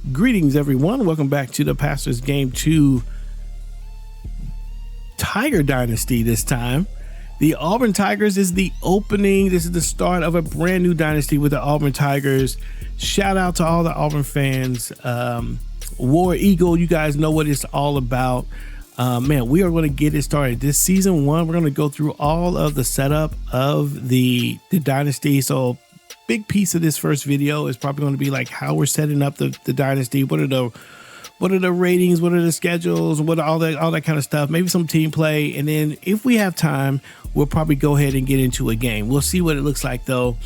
Greetings, everyone. Welcome back to the Pastor's Game 2 Tiger Dynasty this time. The Auburn Tigers is the opening. This is the start of a brand new dynasty with the Auburn Tigers. Shout out to all the Auburn fans. War Eagle, you guys know what it's all about. Man, we are going to get it started. This season one, we're going to go through all of the setup of the dynasty. So big piece of this first video is probably going to be like how we're setting up the dynasty. What are the ratings? What are the schedules? What are all that kind of stuff? Maybe some team play. And then if we have time, we'll probably go ahead and get into a game. We'll see what it looks like though.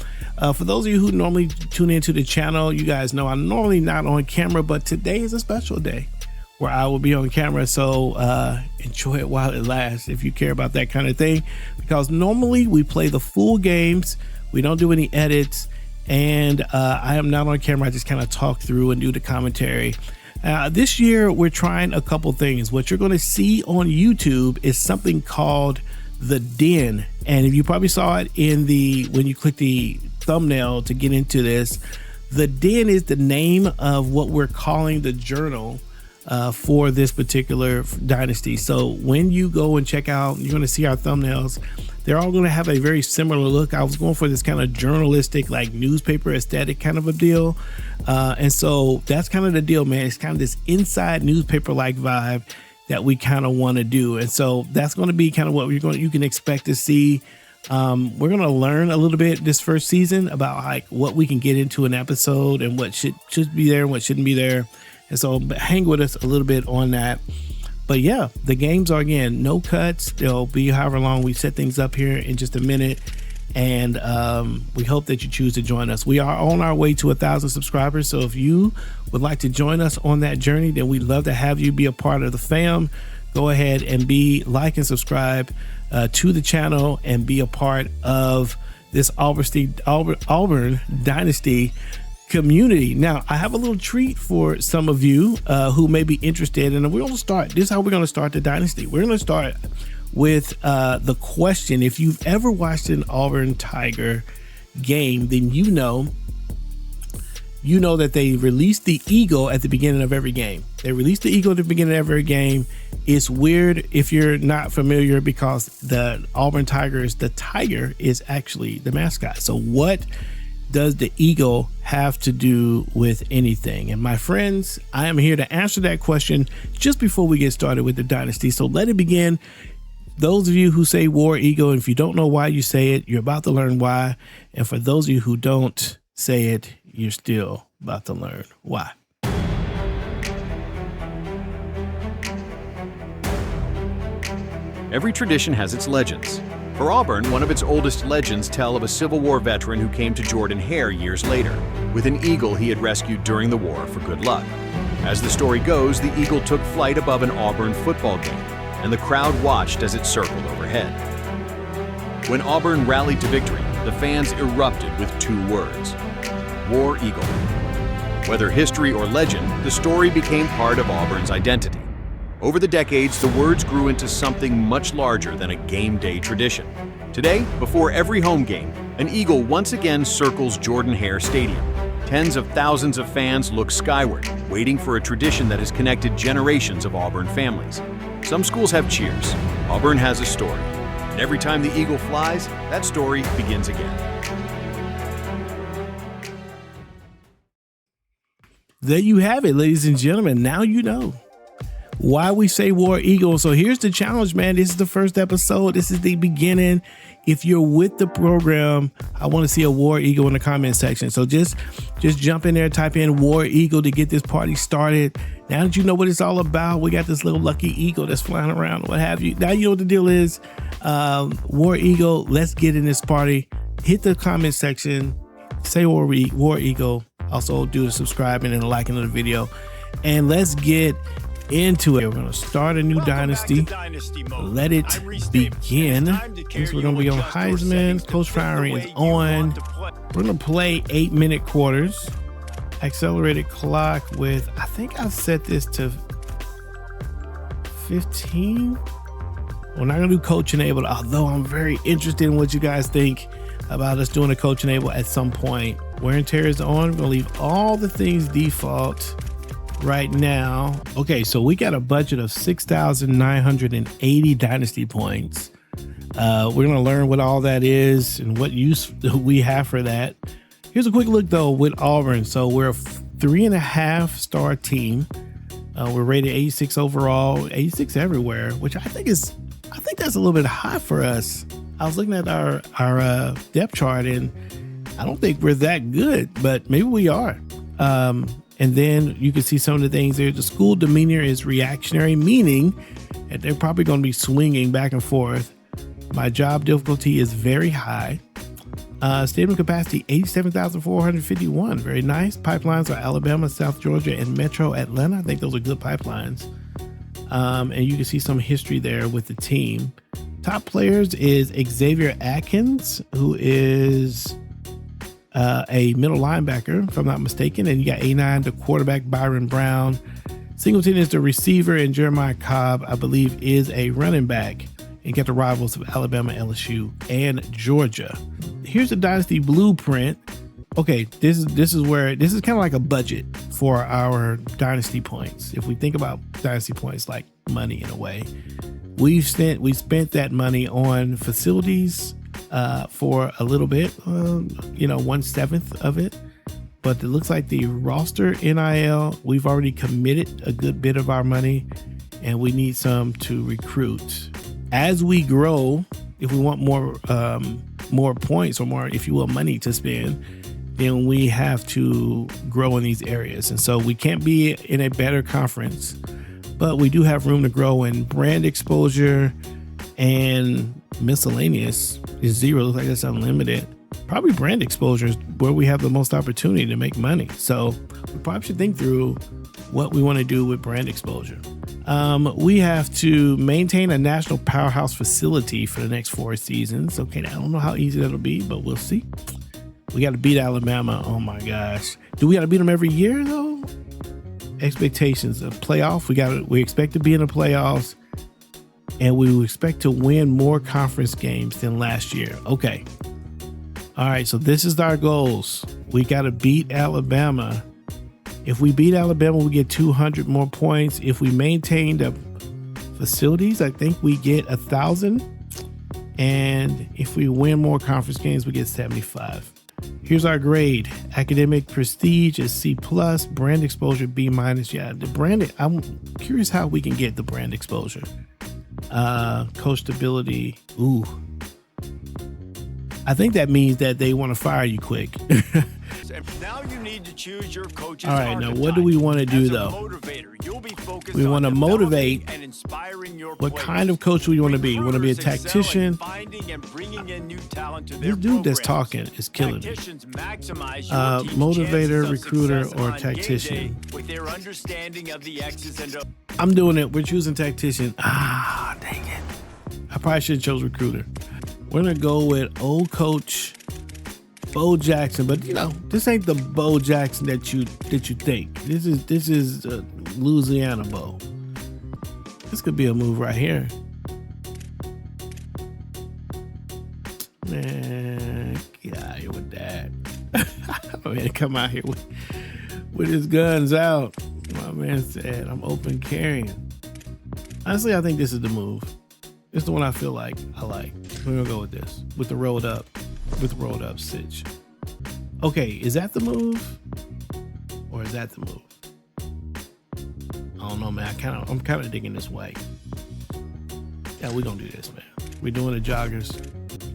For those of you who normally tune into the channel, you guys know I'm normally not on camera, but today is a special day where I will be on camera. So enjoy it while it lasts if you care about that kind of thing, because normally we play the full games. We don't do any edits, and I am not on camera. I just kind of talk through and do the commentary. This year, we're trying a couple things. What you're going to see on YouTube is something called The Den. And if you probably saw it when you click the thumbnail to get into this, The Den is the name of what we're calling the journal for this particular dynasty. So when you go and check out, you're going to see our thumbnails. They're all going to have a very similar look. I was going for this kind of journalistic, like newspaper aesthetic kind of a deal. And so that's kind of the deal, man. It's kind of this inside newspaper like vibe that we kind of want to do. And so that's going to be kind of what you can expect to see. We're going to learn a little bit this first season about like what we can get into an episode and what should be there and what shouldn't be there. And so hang with us a little bit on that. But yeah, the games are, again, no cuts. They'll be however long. We set things up here in just a minute. And we hope that you choose to join us. We are on our way to 1,000 subscribers. So if you would like to join us on that journey, then we'd love to have you be a part of the fam. Go ahead and like and subscribe to the channel and be a part of this Auburn Dynasty community. Now, I have a little treat for some of you who may be interested, and we're going to start. This is how we're going to start the dynasty. We're going to start with the question. If you've ever watched an Auburn Tiger game, then you know that they release the eagle at the beginning of every game. They release the eagle at the beginning of every game. It's weird if you're not familiar, because the Auburn Tigers, the tiger is actually the mascot. So what does the eagle have to do with anything? And my friends, I am here to answer that question just before we get started with the dynasty. So let it begin. Those of you who say War Eagle, and if you don't know why you say it, you're about to learn why. And for those of you who don't say it, you're still about to learn why. Every tradition has its legends. For Auburn, one of its oldest legends tell of a Civil War veteran who came to Jordan Hare years later, with an eagle he had rescued during the war for good luck. As the story goes, the eagle took flight above an Auburn football game, and the crowd watched as it circled overhead. When Auburn rallied to victory, the fans erupted with two words: War Eagle. Whether history or legend, the story became part of Auburn's identity. Over the decades, the words grew into something much larger than a game day tradition. Today, before every home game, an eagle once again circles Jordan Hare Stadium. Tens of thousands of fans look skyward, waiting for a tradition that has connected generations of Auburn families. Some schools have cheers. Auburn has a story. And every time the eagle flies, that story begins again. There you have it, ladies and gentlemen. Now you know why we say War Eagle. So here's the challenge, man. This is the first episode. This is the beginning. If you're with the program, I want to see a War Eagle in the comment section. So just jump in there, type in War Eagle to get this party started. Now that you know what it's all about, we got this little lucky eagle that's flying around, what have you. Now you know what the deal is. War Eagle, let's get in this party. Hit the comment section, say War Eagle. Also do the subscribing and the liking of the video. And let's get into it. We're going to start a new dynasty. Let it begin. We're going to be on Heisman. Coach firing is on. We're going to play 8-minute quarters. Accelerated clock with, I think I've set this to 15. We're not going to do coach enabled, although I'm very interested in what you guys think about us doing a coach enable at some point. Wear and tear is on. We're going to leave all the things default. right now. Okay, so we got a budget of 6,980 Dynasty points. We're going to learn what all that is and what use we have for that. Here's a quick look, though, with Auburn. So we're a 3.5-star team. We're rated 86 overall, 86 everywhere, which I think that's a little bit high for us. I was looking at our depth chart, and I don't think we're that good, but maybe we are. And then you can see some of the things there. The school demeanor is reactionary, meaning that they're probably going to be swinging back and forth. My job difficulty is very high. Stadium capacity 87,451. Very nice. Pipelines are Alabama, South Georgia, and Metro Atlanta. I think those are good pipelines. And you can see some history there with the team. Top players is Xavier Atkins, who is a middle linebacker, if I'm not mistaken. And you got A9, the quarterback, Byron Brown. Singleton is the receiver, and Jeremiah Cobb, I believe, is a running back. And get the rivals of Alabama, LSU, and Georgia. Here's the Dynasty blueprint. Okay, this is kind of like a budget for our Dynasty points. If we think about Dynasty points like money in a way, we spent that money on facilities for a little bit, 1/7 of it. But it looks like the roster NIL, we've already committed a good bit of our money, and we need some to recruit. As we grow, if we want more points or more, if you will, money to spend, then we have to grow in these areas. And so we can't be in a better conference, but we do have room to grow in brand exposure, and miscellaneous is 0. Looks like it's unlimited. Probably brand exposure is where we have the most opportunity to make money. So we probably should think through what we want to do with brand exposure. We have to maintain a national powerhouse facility for the next 4 seasons. Okay, I don't know how easy that'll be, but we'll see. We got to beat Alabama. Oh my gosh. Do we got to beat them every year though? Expectations of playoff. We expect to be in the playoffs, and we expect to win more conference games than last year. Okay. All right. So this is our goals. We got to beat Alabama. If we beat Alabama, we get 200 more points. If we maintain the facilities, I think we get 1,000. And if we win more conference games, we get 75. Here's our grade. Academic prestige is C+, brand exposure B-. Yeah, the brand, I'm curious how we can get the brand exposure. Coach stability. Ooh. I think that means that they want to fire you quick. Now you need to choose your coach's all right, now what do we want to do though? We want to motivate and inspiring your what kind of coach we want to be. We want to be a tactician. This dude that's talking is killing me. Motivator, recruiter, or tactician. With their understanding of the X's and O's. I'm doing it. We're choosing tactician. Ah, dang it. I probably should have chose recruiter. We're going to go with old coach Bo Jackson, but this ain't the Bo Jackson that you think. This is Louisiana Bo. This could be a move right here. Man, get out of here with that. Man, come out here with his guns out. My man said, I'm open carrying. Honestly, I think this is the move. This is the one I feel like I like. We're gonna go with this, with the rolled up stitch. Okay, is that the move, or is that the move? I don't know, man. I'm kind of digging this way. Yeah, we're gonna do this, man. We're doing the joggers.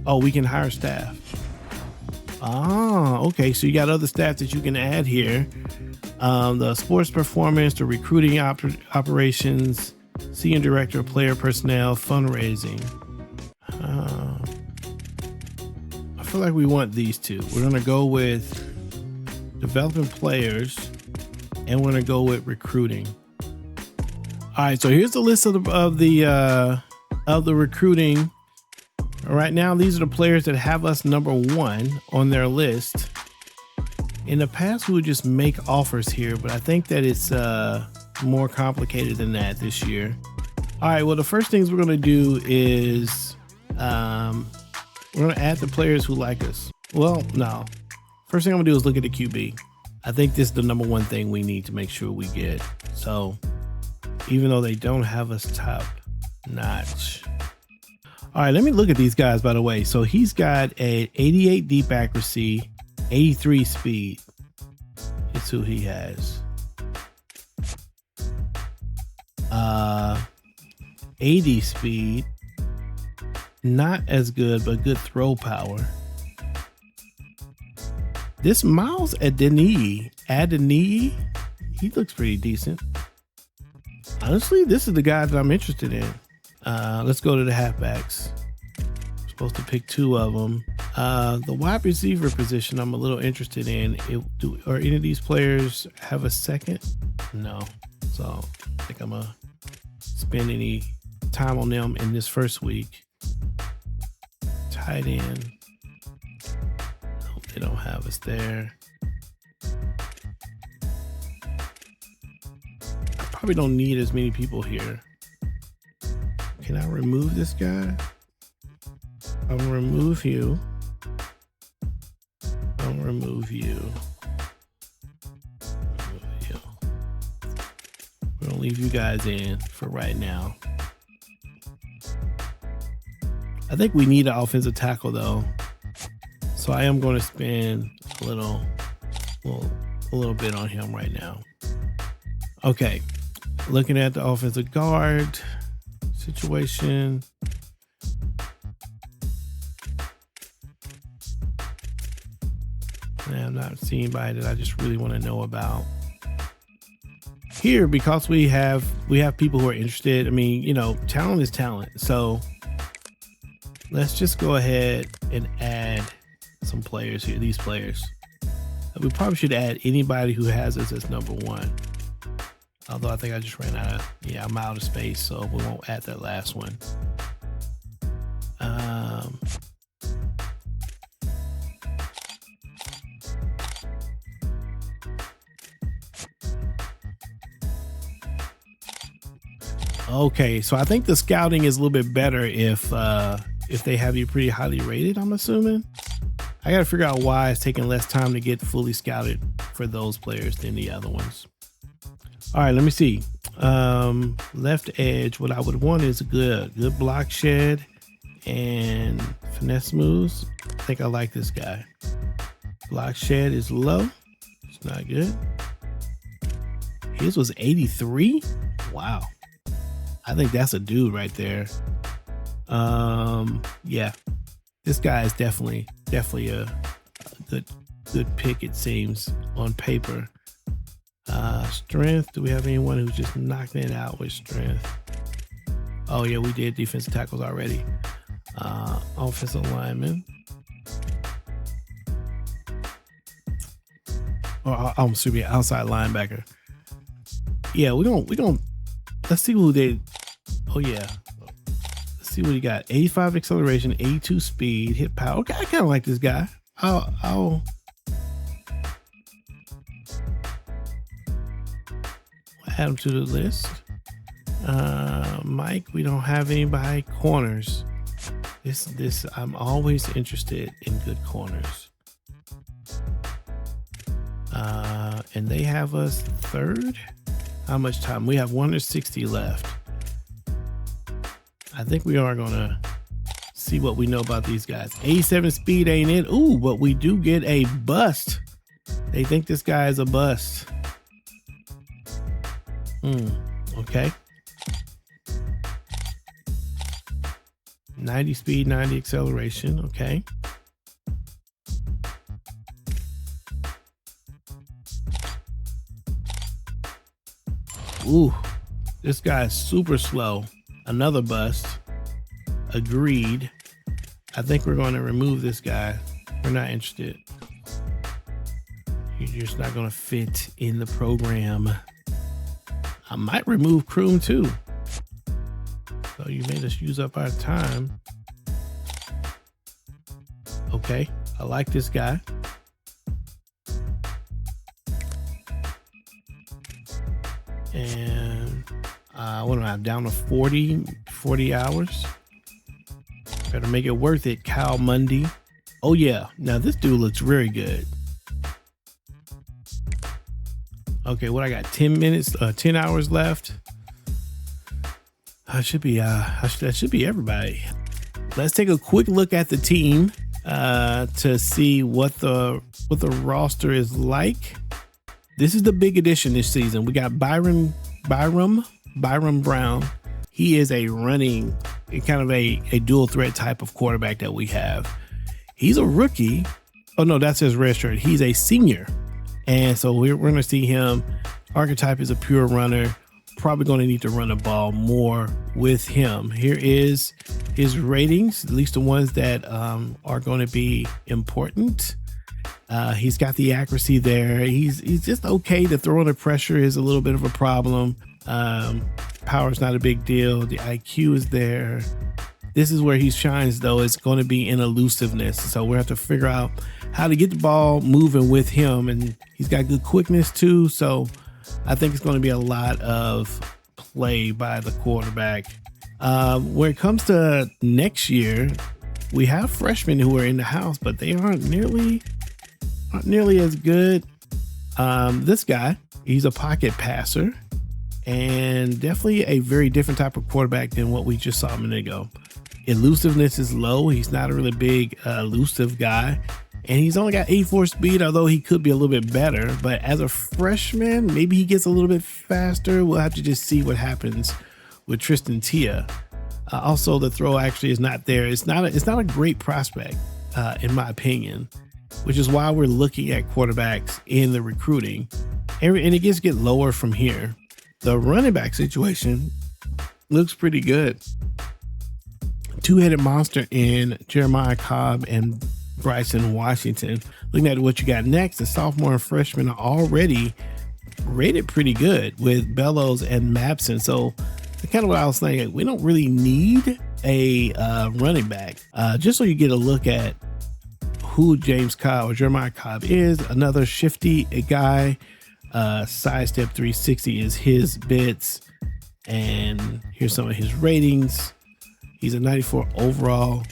Oh, we can hire staff. Ah, okay. So you got other staff that you can add here. The sports performance, the recruiting operations, senior director of player personnel, fundraising. I feel like we want these two. We're gonna go with developing players, and we're gonna go with recruiting. All right, so here's the list of the recruiting. Right now, these are the players that have us number 1 on their list. In the past, we would just make offers here, but I think that it's more complicated than that this year. All right, well, the first things we're going to do is we're going to add the players who like us. Well, no. First thing I'm going to do is look at the QB. I think this is the number one thing we need to make sure we get. So even though they don't have us top notch. All right, let me look at these guys, by the way. So he's got a 88 deep accuracy, 83 speed. It's who he has. 80 speed. Not as good, but good throw power. This Miles Adeniyi, he looks pretty decent. Honestly, this is the guy that I'm interested in. Let's go to the halfbacks. I'm supposed to pick 2 of them. The wide receiver position I'm a little interested in. Are any of these players have a second? No. So I think I'm gonna spend any time on them in this first week. Tight end. No, they don't have us there. I probably don't need as many people here. Can I remove this guy? I'm gonna remove you. I'm gonna remove you. We're gonna leave you guys in for right now. I think we need an offensive tackle though. So I am gonna spend a little bit on him right now. Okay, looking at the offensive guard situation. And I'm not seeing anybody that I just really want to know about here, because we have people who are interested. I mean, you know, talent is talent. So let's just go ahead and add some players here. These players. We probably should add anybody who has us as number 1. Although I think I just ran out of, I'm out of space, so we won't add that last one. Okay, so I think the scouting is a little bit better if they have you pretty highly rated, I'm assuming. I gotta figure out why it's taking less time to get fully scouted for those players than the other ones. All right, let me see. Left edge, what I would want is a good block shed and finesse moves. I think I like this guy. Block shed is low. It's not good. His was 83. Wow. I think that's a dude right there. Yeah, this guy is definitely a good pick, it seems, on paper. Strength, do we have anyone who's just knocking it out with strength? Oh yeah, we did defensive tackles already. Offensive lineman. Or I'm assuming outside linebacker. Yeah, we don't. Let's see who they. Oh yeah. Let's see what he got. 85 acceleration, 82 speed, hit power. Okay, I kind of like this guy. I'll add him to the list. Mike, we don't have anybody. Corners. This I'm always interested in good corners. And they have us 3rd. How much time? We have 160 left. I think we are gonna see what we know about these guys. 87 speed ain't it? Ooh, but we do get a bust. They think this guy is a bust. Okay. 90 speed, 90 acceleration. Okay. Ooh, this guy is super slow. Another bust. Agreed. I think we're going to remove this guy. We're not interested. You're just not going to fit in the program. I might remove Kroom too. So you made us use up our time. Okay, I like this guy. And what do I have? Down to 40 hours. Better make it worth it, Kyle Mundy. Oh yeah, now this dude looks very good. Okay, what I got? 10 minutes, 10 hours left. That should be everybody. Let's take a quick look at the team to see what the roster is like. This is the big addition this season. We got Byron Brown. He is a running, kind of a dual threat type of quarterback that we have. He's a rookie. Oh no, that's his redshirt. He's a senior. And so we're going to see him. Archetype is a pure runner. Probably going to need to run the ball more with him. Here is his ratings, at least the ones that are going to be important. He's got the accuracy there. He's just okay. The throw under pressure is a little bit of a problem. Power's not a big deal. The IQ is there. This is where he shines, though. It's going to be in elusiveness. So we have to figure out how to get the ball moving with him. And he's got good quickness, too. So I think it's going to be a lot of play by the quarterback. When it comes to next year, we have freshmen who are in the house, but they aren't nearly as good. This guy, he's a pocket passer and definitely a very different type of quarterback than what we just saw a minute ago. Elusiveness is low. He's not a really big elusive guy, and he's only got 84 speed, although he could be a little bit better. But as a freshman, maybe he gets a little bit faster. We'll have to just see what happens with Tristan Tia. Also, the throw actually is not there. It's not a great prospect, in my opinion, which is why we're looking at quarterbacks in the recruiting. And it gets get lower from here. The running back situation looks pretty good. Two-headed monster in Jeremiah Cobb and Bryson Washington. Looking at what you got next, the sophomore and freshman are already rated pretty good with Bellows and Mabson. So kind of what I was saying, we don't really need a running back. Just so you get a look at who James Cobb or Jeremiah Cobb is, another shifty guy. Sidestep 360 is his bits, and here's some of his ratings. He's a 94 overall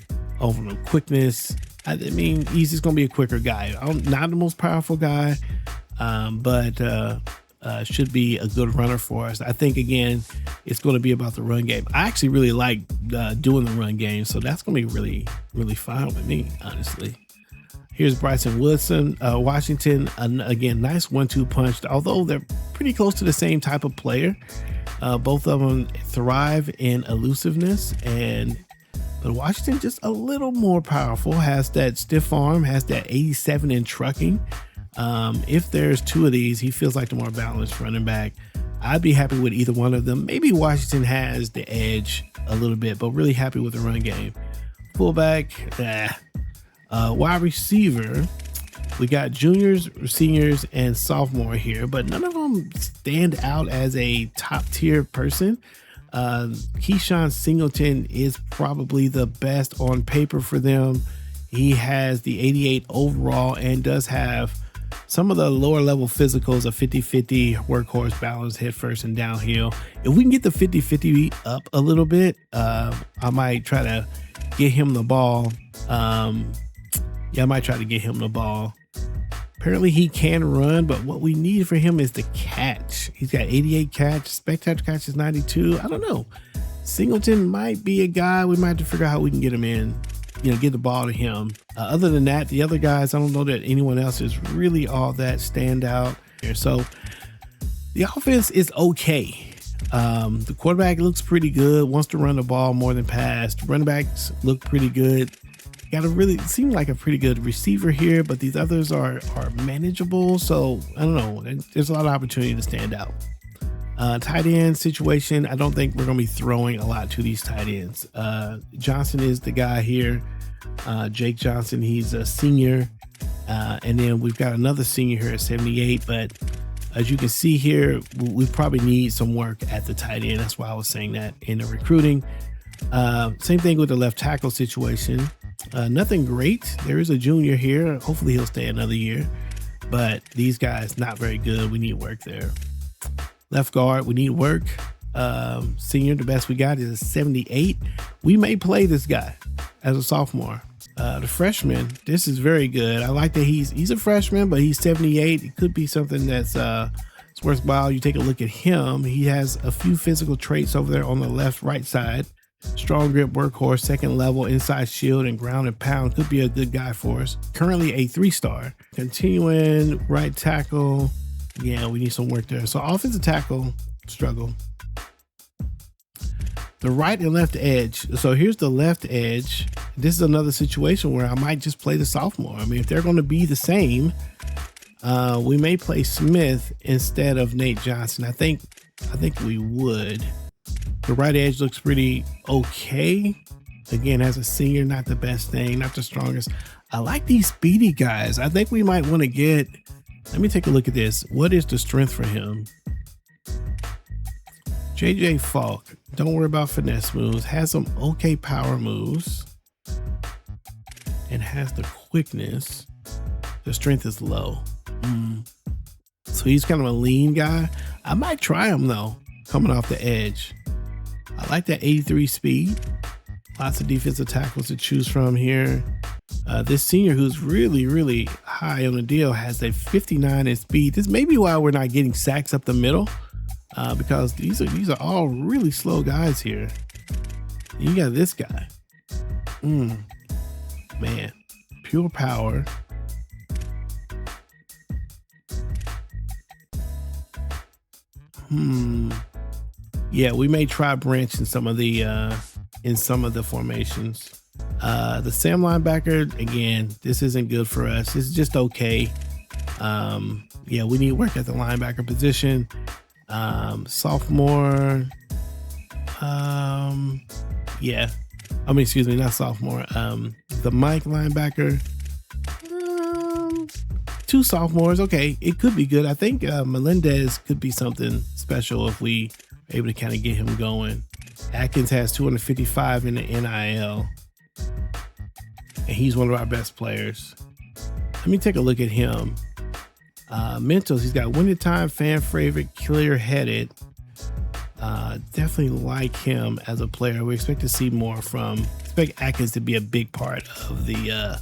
quickness. I mean, he's just gonna be a quicker guy. Not the most powerful guy, but should be a good runner for us. I think again, it's going to be about the run game. I actually really like doing the run game, so that's gonna be really, really fine with me, honestly. Here's Bryson Washington. Again, nice 1-2 punch, although they're pretty close to the same type of player. Both of them thrive in elusiveness, but Washington just a little more powerful, has that stiff arm, has that 87 in trucking. If there's two of these, he feels like the more balanced running back. I'd be happy with either one of them. Maybe Washington has the edge a little bit, but really happy with the run game. Fullback, wide receiver, we got juniors, seniors, and sophomore here, but none of them stand out as a top tier person. Keyshawn Singleton is probably the best on paper for them. He has the 88 overall and does have some of the lower level physicals, a 50-50 workhorse, balance, head first and downhill. If we can get the 50-50 up a little bit, I might try to get him the ball. I might try to get him the ball. Apparently he can run, but what we need for him is the catch. He's got 88 catch. Spectator catch is 92. I don't know. Singleton might be a guy. We might have to figure out how we can get him in, get the ball to him. Other than that, the other guys, I don't know that anyone else is really all that stand out here. So the offense is okay. The quarterback looks pretty good, wants to run the ball more than pass. Running backs look pretty good. Got a really seem like a pretty good receiver here, but these others are manageable. So I don't know. There's a lot of opportunity to stand out. Tight end situation, I don't think we're going to be throwing a lot to these tight ends. Johnson is the guy here. Jake Johnson, he's a senior. And then we've got another senior here at 78. But as you can see here, we probably need some work at the tight end. That's why I was saying that in the recruiting. Same thing with the left tackle situation. Nothing great. There is a junior here. Hopefully he'll stay another year. But these guys, not very good. We need work there. Left guard, we need work. Senior, the best we got is a 78. We may play this guy as a sophomore. The freshman, this is very good. I like that he's a freshman, but he's 78. It could be something that's It's worthwhile you take a look at him. He has a few physical traits over there on the left, right side. Strong grip, workhorse, second level, inside shield, and ground and pound. Could be a good guy for us. Currently a 3-star. Continuing right tackle. Yeah, we need some work there. So offensive tackle, struggle. The right and left edge. So here's the left edge. This is another situation where I might just play the sophomore. I mean, if they're going to be the same, we may play Smith instead of Nate Johnson. I think we would. The right edge looks pretty okay. Again, as a senior, not the best thing, not the strongest. I like these speedy guys. I think we might want to get, let me take a look at this. What is the strength for him? JJ Falk, don't worry about finesse moves, has some okay power moves, and has the quickness. The strength is low. So he's kind of a lean guy. I might try him though, coming off the edge. I like that 83 speed. Lots of defensive tackles to choose from here. This senior who's really high on the deal has a 59 in speed. This may be why we're not getting sacks up the middle, because these are all really slow guys here. You got this guy. Man, pure power. Yeah, we may try branch in some of the formations. The Sam linebacker, again, this isn't good for us. It's just okay. Yeah, we need work at the linebacker position. Sophomore. Yeah. I mean, excuse me, not sophomore. The Mike linebacker. 2 sophomores. Okay, it could be good. I think Melendez could be something special if we are able to kind of get him going. Atkins has 255 in the NIL, and he's one of our best players. Let me take a look at him. Mentals, he's got winning time, fan favorite, clear-headed. Definitely like him as a player. We expect to see more from. Expect Atkins to be a big part of the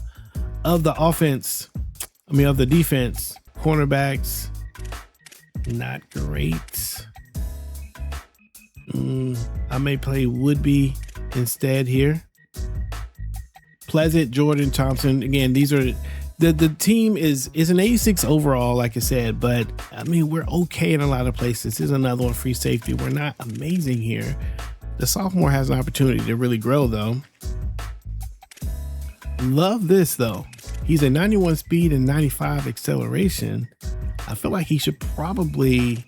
offense. I mean, of the defense. Cornerbacks, not great. I may play Woodby instead here. Pleasant, Jordan, Thompson. Again, these are the team is an 86 overall, like I said, but I mean, we're okay in a lot of places. This is another one, free safety. We're not amazing here. The sophomore has an opportunity to really grow though. Love this though. He's a 91 speed and 95 acceleration. I feel like he should probably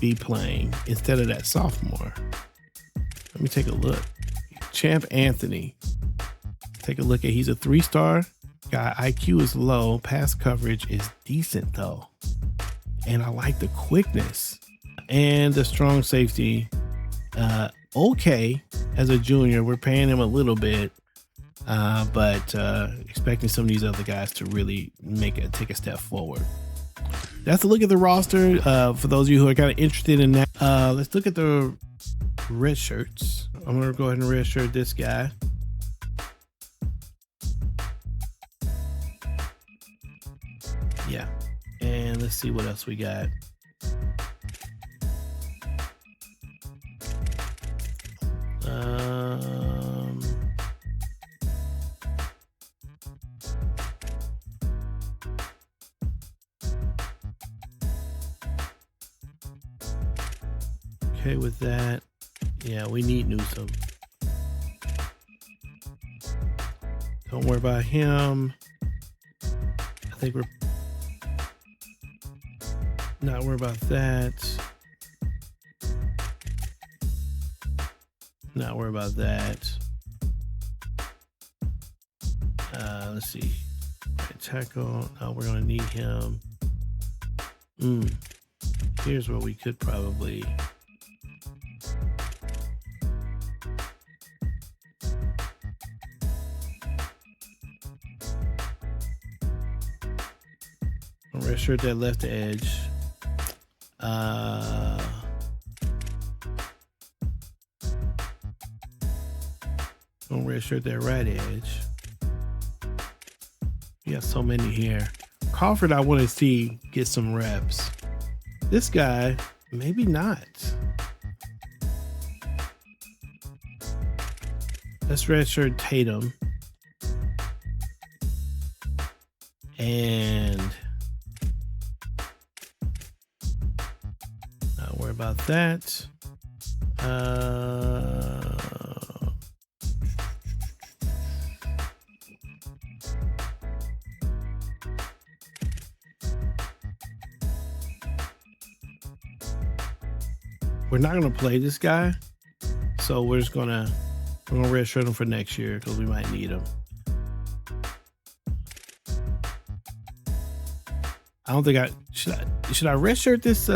be playing instead of that sophomore. Let me take a look. Champ Anthony. Take a look at, he's a 3-star guy. IQ is low. Pass coverage is decent though. And I like the quickness and the strong safety. Okay, as a junior, we're paying him a little bit. But expecting some of these other guys to really take a step forward. That's a look at the roster. For those of you who are kind of interested in that, let's look at the Redshirts. I'm going to go ahead and redshirt this guy. Yeah. And let's see what else we got. Okay with that. Yeah, we need Newsom. Don't worry about him. I think we're not worried about that. Not worried about that. Let's see. Right tackle. No, we're gonna need him. Here's where we could probably. Redshirt that left edge. Gonna redshirt that right edge. We got so many here. Crawford, I want to see get some reps. This guy, maybe not. Let's redshirt Tatum. And not worry about that. We're not gonna play this guy, so we're gonna redshirt him for next year because we might need him. I don't think should I redshirt this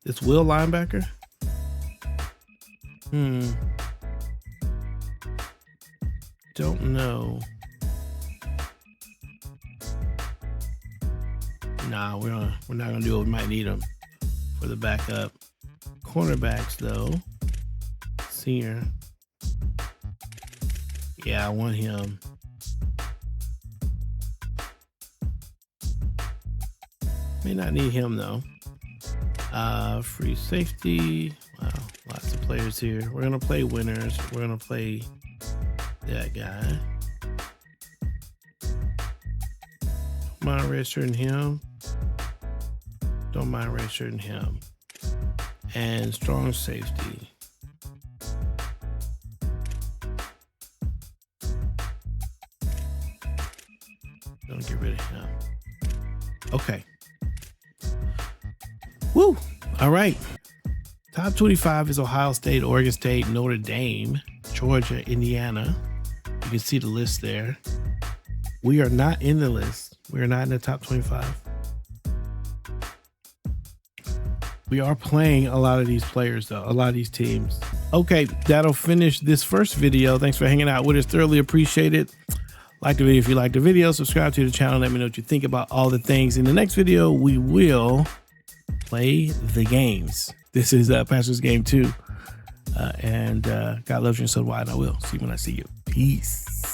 this Will linebacker? Don't know. Nah, we're not gonna do it. We might need him for the backup. Cornerbacks though. Senior. Yeah, I want him. May not need him though. Free safety. Wow, lots of players here. We're gonna play winners. We're gonna play that guy. Don't mind redshirting him. Don't mind redshirting him. And strong safety. Gonna get rid of him. Okay. Woo! All right. Top 25 is Ohio State, Oregon State, Notre Dame, Georgia, Indiana. You can see the list there. We are not in the list. We are not in the top 25. We are playing a lot of these players, though, a lot of these teams. Okay, that'll finish this first video. Thanks for hanging out with us. Thoroughly appreciate it. Like the video if you like the video. Subscribe to the channel. Let me know what you think about all the things. In the next video, we will play the games. This is Pastor's Game 2. And God loves you and so do I, and I will see you when I see you. Peace.